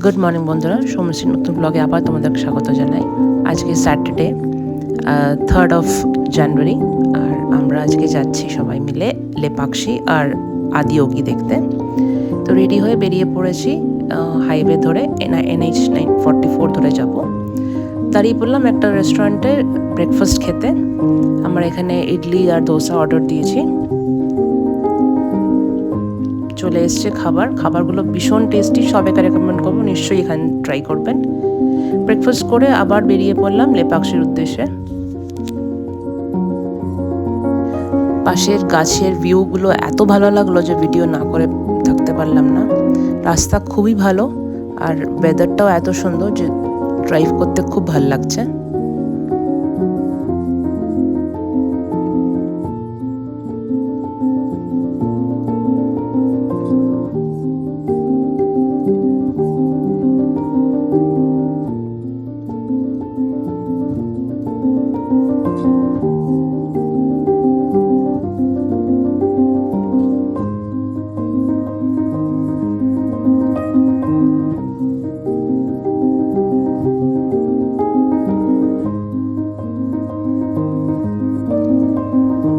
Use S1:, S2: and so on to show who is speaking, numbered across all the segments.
S1: Good morning বন্ধুরা, সৌম্যশ্রীর নতুন ব্লগে আবার তোমাদেরকে স্বাগত জানাই। আজকে স্যাটারডে 3rd of January, আর আমরা আজকে যাচ্ছি সবাই মিলে লেপাক্ষী আর আদিয়োগী দেখতে। তো রেডি হয়ে বেরিয়ে পড়েছি, হাইওয়ে ধরে NH 944 ধরে যাব। দাঁড়িয়ে পড়লাম একটা রেস্টুরেন্টে ব্রেকফাস্ট খেতে। আমরা এখানে ইডলি আর দোসা অর্ডার দিয়েছি। চলে এসছে খাবারগুলো ভীষণ টেস্টি, সবাইকে রেকমেন্ড করবো, নিশ্চয়ই এখানে ট্রাই করবেন। ব্রেকফাস্ট করে আবার বেরিয়ে পড়লাম লেপাক্ষীর উদ্দেশ্যে। পাশের গাছের ভিউগুলো এত ভালো লাগলো যে ভিডিও না করে থাকতে পারলাম না। রাস্তা খুবই ভালো আর ওয়েদারটাও এত সুন্দর যে ড্রাইভ করতে খুব ভালো লাগছে।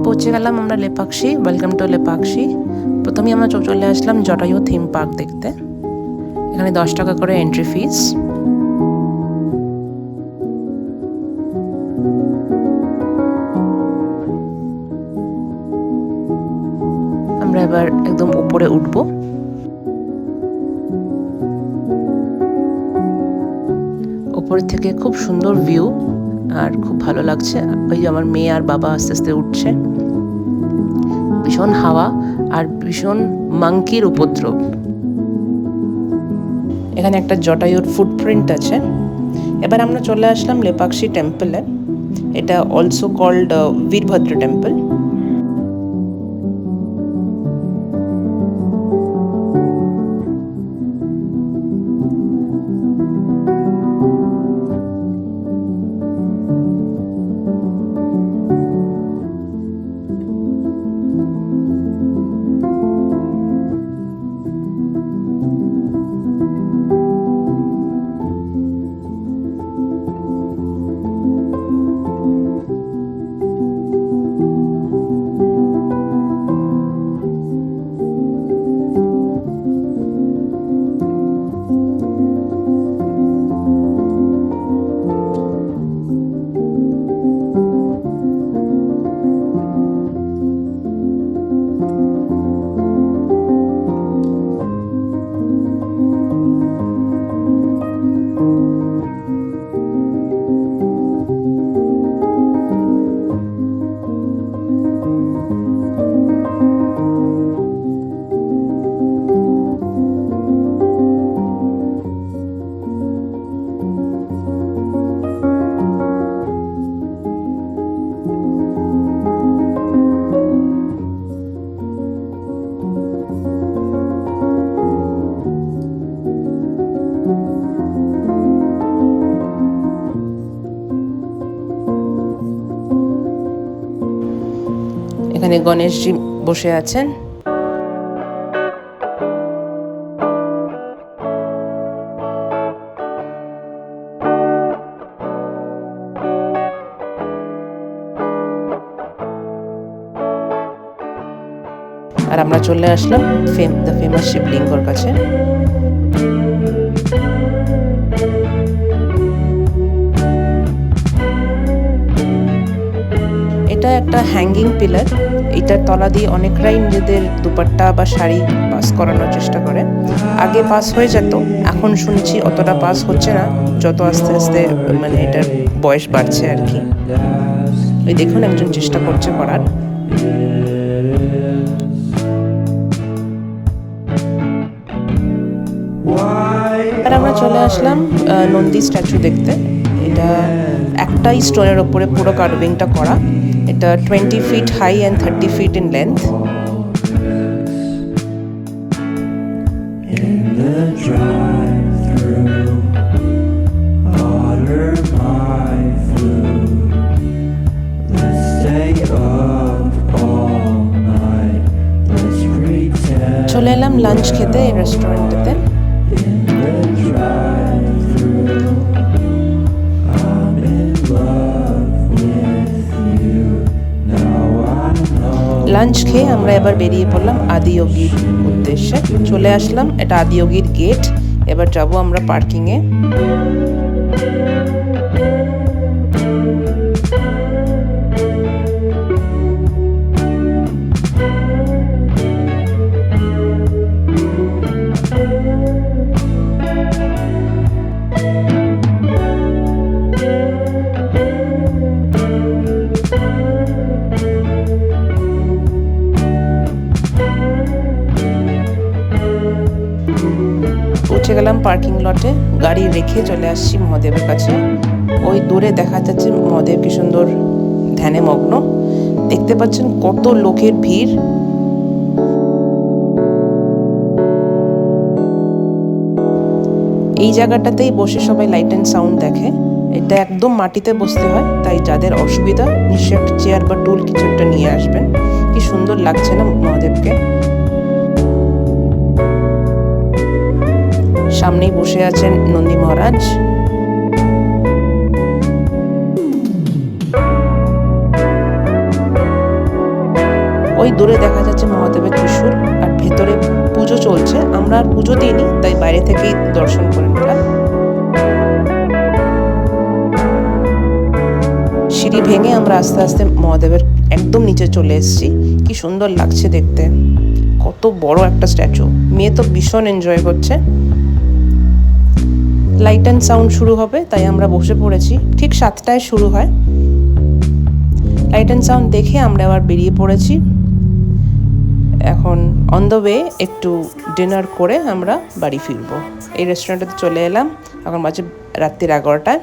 S1: পৌঁছে গেলাম আমরা লেপাক্ষী। Welcome to Lepakshi. প্রথমেই আমরা চলে আসলাম জটায়ু থিম পার্ক দেখতে। এখানে 10 টাকা করে এন্ট্রি ফিস। আমরা এবার একদম উপরে উঠবো। উপর থেকে খুব সুন্দর ভিউ আর খুব ভালো লাগছে। ওই যে আমার মেয়ে আর বাবা আস্তে আস্তে উঠছে। ভীষণ হাওয়া আর ভীষণ মাংকির উপদ্রব। এখানে একটা জটায়ুর ফুটপ্রিন্ট আছে। এবার আমরা চলে আসলাম লেপাক্ষী টেম্পলে। এটা অলসো কল্ড বীরভদ্র টেম্পল। এখানে গণেশজি বসে আছেন। আর আমরা চলে আসলাম দ্য ফেমাস শিবলিঙ্গর কাছে। এটা একটা হ্যাঙ্গিং পিলার। এটার তলা দিয়ে অনেকরাই নিজেদের দুপাট্টা বা শাড়ি পাস করানোর চেষ্টা করে। আগে পাস হয়ে যেত, এখন শুনছি অতটা পাস হচ্ছে না, যত আস্তে আস্তে মানে এটার বয়স বাড়ছে আর কি। ওই দেখুন একজন চেষ্টা করছে করার। আর আমরা চলে আসলাম নন্দী স্ট্যাচু দেখতে। এটা একটাই স্টোনের ওপরে পুরো কার্ভিংটা করা। এটা 20 feet high and 30 feet in length। চলে এলাম লাঞ্চ খেতে এই রেস্টুরেন্টেতে। লাঞ্চ খেয়ে আমরা এবার বেরিয়ে পড়লাম আদিয়োগীর উদ্দেশ্যে। চলে আসলাম, এটা আদিয়োগীর গেট। এবার যাব আমরা পার্কিংয়ে। পৌঁছে গেলাম পার্কিং লটে, গাড়ি রেখে চলে আসছি মহাদেবের কাছে। ওই দূরে দেখা যাচ্ছে মহাদেব কি সুন্দর ধ্যানে মগ্ন। দেখতে পাচ্ছেন কত লোকের ভিড়। এই জায়গাটাতেই বসে সবাই লাইট অ্যান্ড সাউন্ড দেখে। এটা একদম মাটিতে বসতে হয়, তাই যাদের অসুবিধা নিশ্চয়ই একটা চেয়ার বা টুল কিছু একটা নিয়ে আসবেন। কি সুন্দর লাগছে না মহাদেবকে। সামনেই বসে আছেন নন্দী মহারাজ। ওই দূরে দেখা যাচ্ছে মহাদেবের ত্রিশূল, আর ভেতরে পুজো চলছে। আমরা আর পুজো দিইনি, তাই বাইরে থেকেই দর্শন করে নিলাম। সিঁড়ি ভেঙে আমরা আস্তে আস্তে মহাদেবের একদম নিচে চলে এসেছি। কি সুন্দর লাগছে দেখতে, কত বড় একটা স্ট্যাচু। মেয়ে তো ভীষণ এনজয় করছে। লাইট অ্যান্ড সাউন্ড শুরু হবে, তাই আমরা বসে পড়েছি। ঠিক 7টায় শুরু হয়। লাইট অ্যান্ড সাউন্ড দেখে আমরা আবার বেরিয়ে পড়েছি। এখন অন দ্য ওয়ে একটু ডিনার করে আমরা বাড়ি ফিরবো। এই রেস্টুরেন্টে চলে এলাম, এখন বাজে রাত্রির 11টায়।